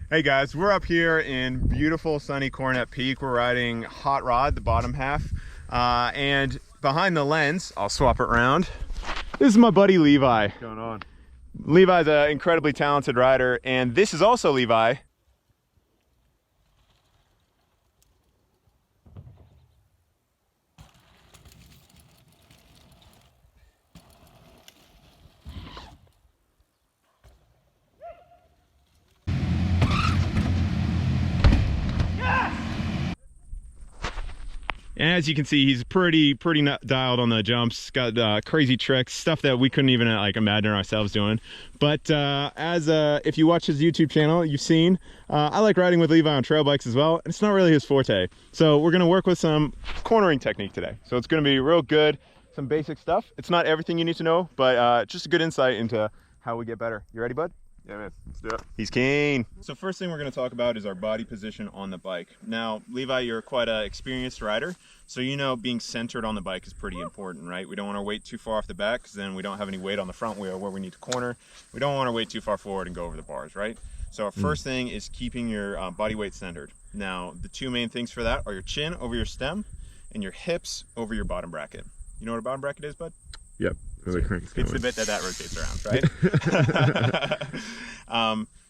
Hey guys, we're up here in beautiful sunny Cornet Peak. We're riding Hot Rod, the bottom half. And behind the lens, I'll swap it around. This is my buddy Levi. What's going on? Levi's an incredibly talented rider, and this is also Levi. And as you can see, he's pretty dialed on the jumps. Got crazy tricks, stuff that we couldn't even like imagine ourselves doing. But if you watch his YouTube channel, you've seen I like riding with Levi on trail bikes as well. And it's not really his forte. So we're gonna work with some cornering technique today. So it's gonna be real good, some basic stuff. It's not everything you need to know, but just a good insight into how we get better. You ready, bud? Yeah, man, let's do it. He's keen. So first thing we're going to talk about is our body position on the bike. Now, Levi, you're quite an experienced rider, so you know being centered on the bike is pretty important, right? We don't want our weight too far off the back, because then we don't have any weight on the front wheel where we need to corner. We don't want our weight too far forward and go over the bars, right? So our first thing is keeping your body weight centered. Now, the two main things for that are your chin over your stem and your hips over your bottom bracket. You know what a bottom bracket is, bud? Yep. It's the bit that rotates around, right?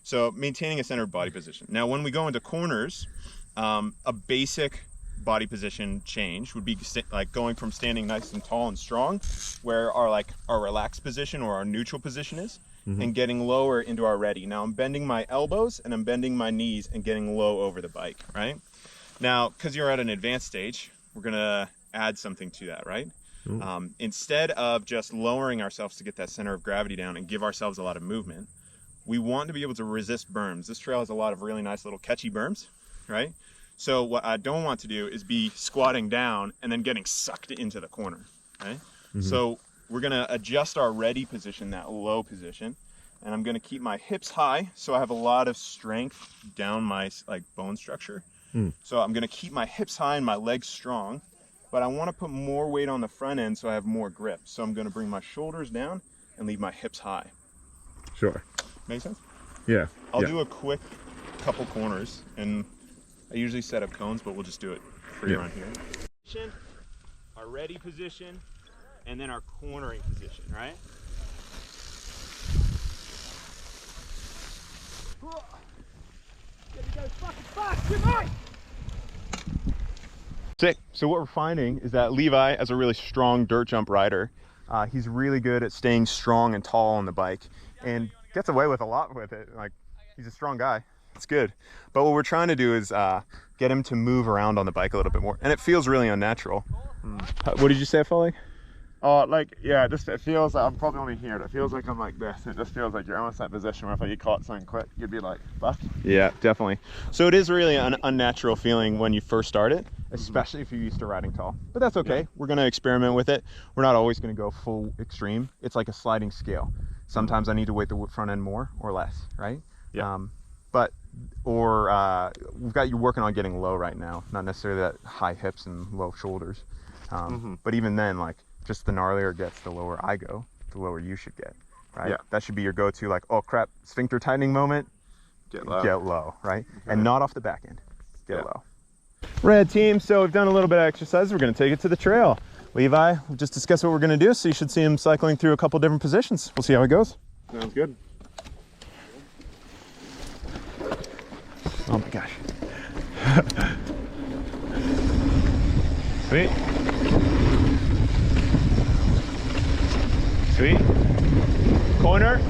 So maintaining a centered body position. Now, when we go into corners, a basic body position change would be like going from standing nice and tall and strong, where our relaxed position or our neutral position is, and getting lower into our ready. Now I'm bending my elbows and I'm bending my knees and getting low over the bike, right? Now, because you're at an advanced stage, we're gonna add something to that, right? Instead of just lowering ourselves to get that center of gravity down and give ourselves a lot of movement, we want to be able to resist berms. This trail has a lot of really nice little catchy berms, right? So what I don't want to do is be squatting down and then getting sucked into the corner, right? So we're gonna adjust our ready position, that low position, and I'm gonna keep my hips high so I have a lot of strength down my bone structure. So I'm gonna keep my hips high and my legs strong, but I want to put more weight on the front end so I have more grip. So I'm going to bring my shoulders down and leave my hips high. Sure. Make sense? Yeah. I'll do a quick couple corners, and I usually set up cones, but we'll just do it free run here. Our ready position, and then our cornering position, right? Sick. So what we're finding is that Levi, as a really strong dirt jump rider, he's really good at staying strong and tall on the bike and gets away with a lot with it. Like, he's a strong guy. It's good. But what we're trying to do is get him to move around on the bike a little bit more. And it feels really unnatural. What did you say it felt like? Oh, it feels like I'm probably only here. It feels like I'm like this. It just feels like you're almost in that position where if you caught something quick, you'd be like, fuck. Yeah, definitely. So it is really an unnatural feeling when you first start it, especially if you're used to riding tall. But that's okay. Yeah. We're going to experiment with it. We're not always going to go full extreme. It's like a sliding scale. Sometimes I need to weight the front end more or less, right? Yeah. We've got you working on getting low right now, not necessarily that high hips and low shoulders. But even then, just the gnarlier it gets, the lower I go, the lower you should get, right? Yeah. That should be your go-to, oh crap, sphincter tightening moment, get low, right? Okay. And not off the back end, get low. Red team, so we've done a little bit of exercise. We're gonna take it to the trail. Levi, we'll just discuss what we're gonna do, so you should see him cycling through a couple different positions. We'll see how it goes. Sounds good. Oh my gosh. Sweet. Sweet. Corner.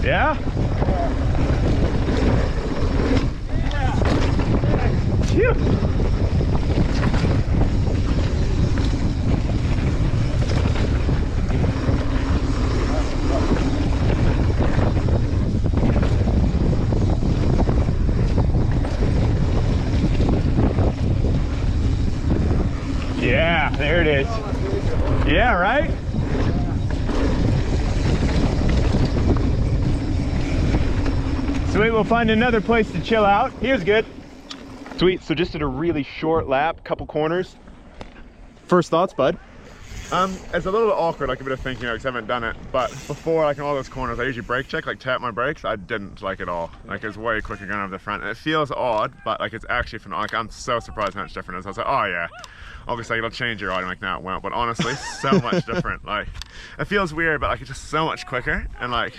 Yeah? Phew. Yeah, there it is. Yeah, right? Sweet, we'll find another place to chill out. Here's good. Sweet, so just did a really short lap, couple corners. First thoughts, bud? It's a little bit awkward, like a bit of thinking because I haven't done it. But before, like in all those corners, I usually brake check, like tap my brakes. I didn't like it all. Like it's way quicker going over the front. And it feels odd, but like it's actually phenomenal. Like I'm so surprised how much different it is. I was like, oh yeah. Obviously it'll change your ride. I'm like, no, it won't. But honestly, so much different. Like it feels weird, but like it's just so much quicker. And like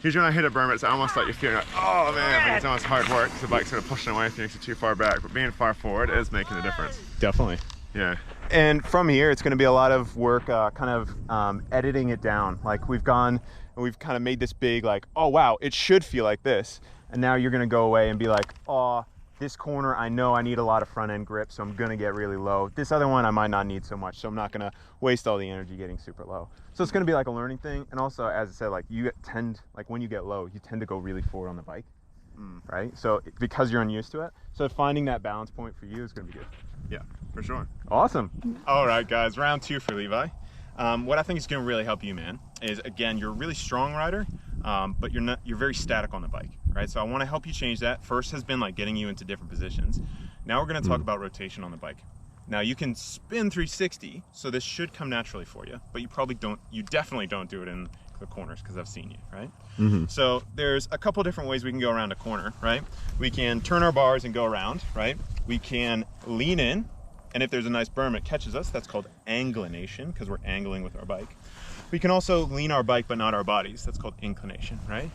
usually when I hit a berm, it's almost like you're feeling like, oh man, like it's almost hard work. So the bike's sort of pushing away if you're too far back. But being far forward is making a difference. Definitely. Yeah. And from here, it's going to be a lot of work editing it down. Like we've gone and we've kind of made this big like, oh wow, it should feel like this. And now you're going to go away and be like, oh, this corner, I know I need a lot of front end grip, so I'm going to get really low. This other one, I might not need so much, so I'm not going to waste all the energy getting super low. So it's going to be like a learning thing. And also, as I said, like when you get low, you tend to go really forward on the bike, right? So because you're unused to it. So finding that balance point for you is going to be good. Yeah, for sure. Awesome. All right, guys, round 2 for Levi. What I think is going to really help you, man, is again, you're a really strong rider, but you're very static on the bike, right? So I want to help you change that. First has been like getting you into different positions. Now we're going to talk about rotation on the bike. Now you can spin 360, so this should come naturally for you, but you definitely don't do it in the corners because I've seen you, right? So there's a couple different ways we can go around a corner, right? We can turn our bars and go around, right? We can lean in, and if there's a nice berm, it catches us. That's called anglination because we're angling with our bike. We can also lean our bike, but not our bodies. That's called inclination, right?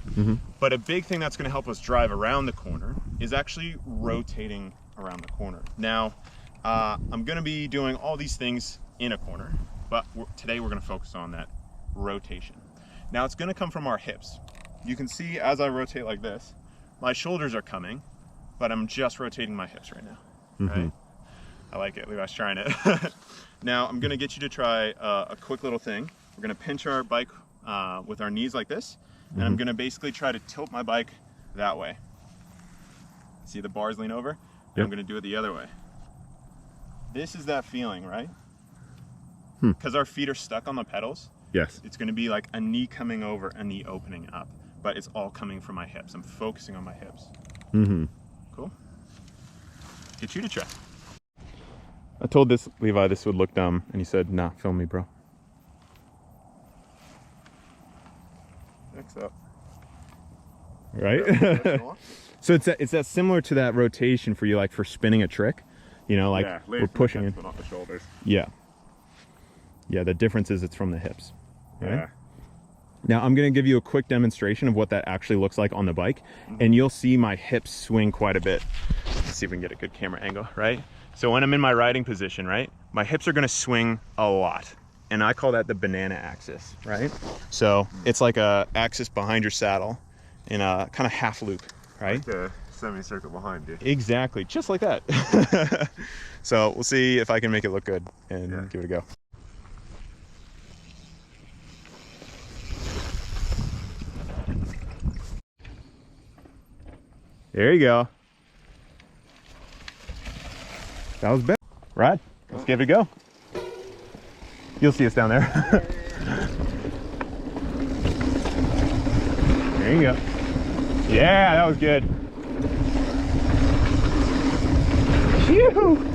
But a big thing that's going to help us drive around the corner is actually rotating around the corner. Now, I'm going to be doing all these things in a corner, but today we're going to focus on that rotation. Now, it's going to come from our hips. You can see as I rotate like this, my shoulders are coming, but I'm just rotating my hips right now, right? I like it. Levi's trying it. Now, I'm going to get you to try a quick little thing. We're going to pinch our bike with our knees like this, and I'm going to basically try to tilt my bike that way. See the bars lean over? Yep. I'm going to do it the other way. This is that feeling, right? Because our feet are stuck on the pedals. Yes. It's going to be like a knee coming over, a knee opening up, but it's all coming from my hips. I'm focusing on my hips. Cool. Get you to try. I told Levi this would look dumb, and he said, nah, film me, bro. Next up. Right? So it's that similar to that rotation for you, like for spinning a trick, you know, like we're pushing it. But not the shoulders. Yeah. Yeah, the difference is it's from the hips. Right? Yeah. Now I'm going to give you a quick demonstration of what that actually looks like on the bike, and you'll see my hips swing quite a bit. Let's see if we can get a good camera angle, right? So when I'm in my riding position, right, my hips are going to swing a lot, and I call that the banana axis, right? So it's like a axis behind your saddle in a kind of half loop, right? Like a semicircle behind you. Exactly, just like that. So we'll see if I can make it look good and give it a go. There you go. That was better. Right, let's give it a go. You'll see us down there. There you go. Yeah, that was good. Phew.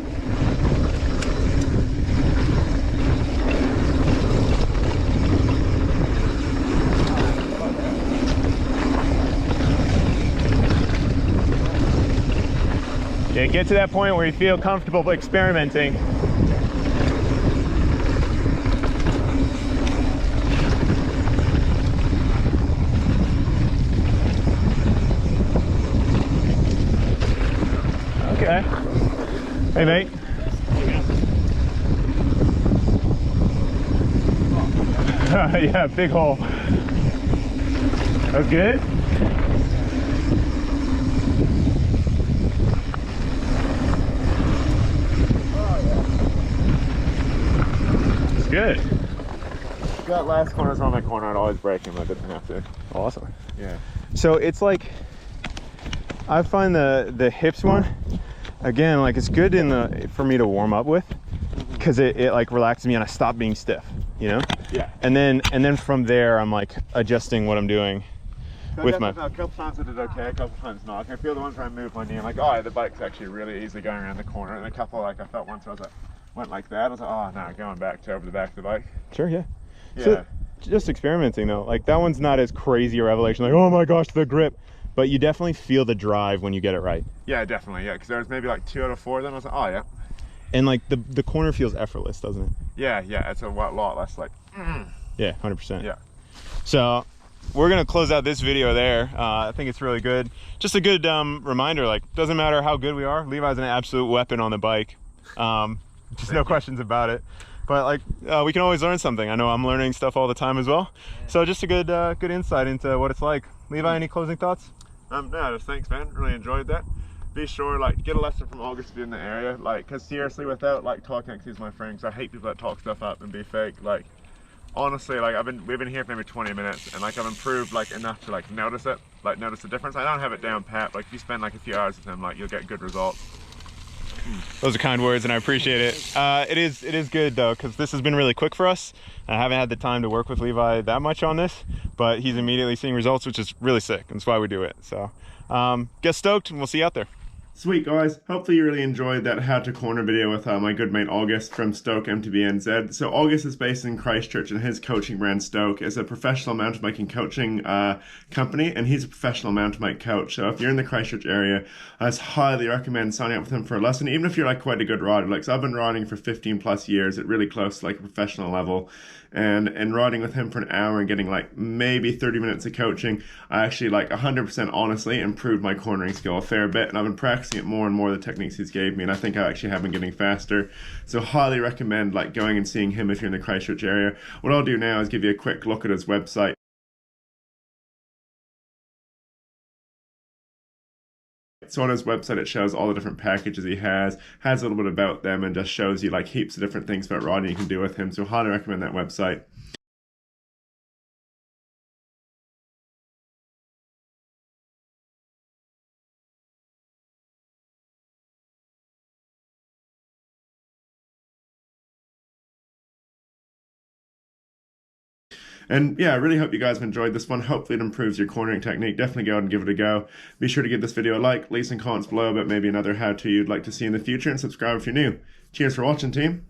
Yeah, get to that point where you feel comfortable experimenting. Okay. Hey, mate. Yeah, big hole. That was good. Good. That last corner's on my corner, I'd always brake him, I didn't have to. Awesome. Yeah. So it's like, I find the hips one, again, like it's good for me to warm up with, because it like relaxes me and I stop being stiff, you know? Yeah. And then from there, I'm like adjusting what I'm doing with my... A couple times I did okay, a couple times not. I feel the ones where I move my knee, I'm like, oh, the bike's actually really easy going around the corner. And a couple, like I felt once where I was like, went like that. I was like, oh no, going back to over the back of the bike. Sure, yeah. Yeah. So just experimenting though, like that one's not as crazy a revelation, like, oh my gosh, the grip, but you definitely feel the drive when you get it right. Yeah, definitely, yeah, because there was maybe like 2 out of 4, then I was like, oh yeah. And like the corner feels effortless, doesn't it? Yeah, it's a lot less like, Yeah, 100%. yeah. So we're gonna close out this video there. I think it's really good. Just a good reminder, like, doesn't matter how good we are, Levi's an absolute weapon on the bike. Just no questions about it. But like, we can always learn something. I know I'm learning stuff all the time as well. So just a good insight into what it's like. Levi, any closing thoughts? No, just thanks, man. Really enjoyed that. Be sure, like, get a lesson from August if you're in the area. Like, cause seriously, without like talking, excuse my friends, I hate people that talk stuff up and be fake. Like, honestly, like we've been here for maybe 20 minutes, and like I've improved like enough to like notice it, like notice the difference. I don't have it down pat. Like if you spend like a few hours with him, like you'll get good results. Those are kind words, and I appreciate it. It is good though, because this has been really quick for us. I haven't had the time to work with Levi that much on this, but he's immediately seeing results, which is really sick, and that's why we do it. So get stoked, and we'll see you out there. Sweet guys, hopefully you really enjoyed that how to corner video with my good mate August from Stoke MTB NZ. So August is based in Christchurch, and his coaching brand Stoke is a professional mountain biking coaching company, and he's a professional mountain bike coach. So if you're in the Christchurch area, I highly recommend signing up with him for a lesson, even if you're like quite a good rider. Like, so I've been riding for 15 plus years at really close to like a professional level, and riding with him for an hour and getting like maybe 30 minutes of coaching, I actually like 100% honestly improved my cornering skill a fair bit, and I've been practicing it more and more, the techniques he's gave me, and I think I actually have been getting faster. So highly recommend like going and seeing him if you're in the Christchurch area. What I'll do now is give you a quick look at his website. So on his website, it shows all the different packages he has a little bit about them, and just shows you like heaps of different things about riding you can do with him. So highly recommend that website. And yeah, I really hope you guys have enjoyed this one. Hopefully it improves your cornering technique. Definitely go out and give it a go. Be sure to give this video a like, leave some comments below about maybe another how-to you'd like to see in the future, and subscribe if you're new. Cheers for watching, team.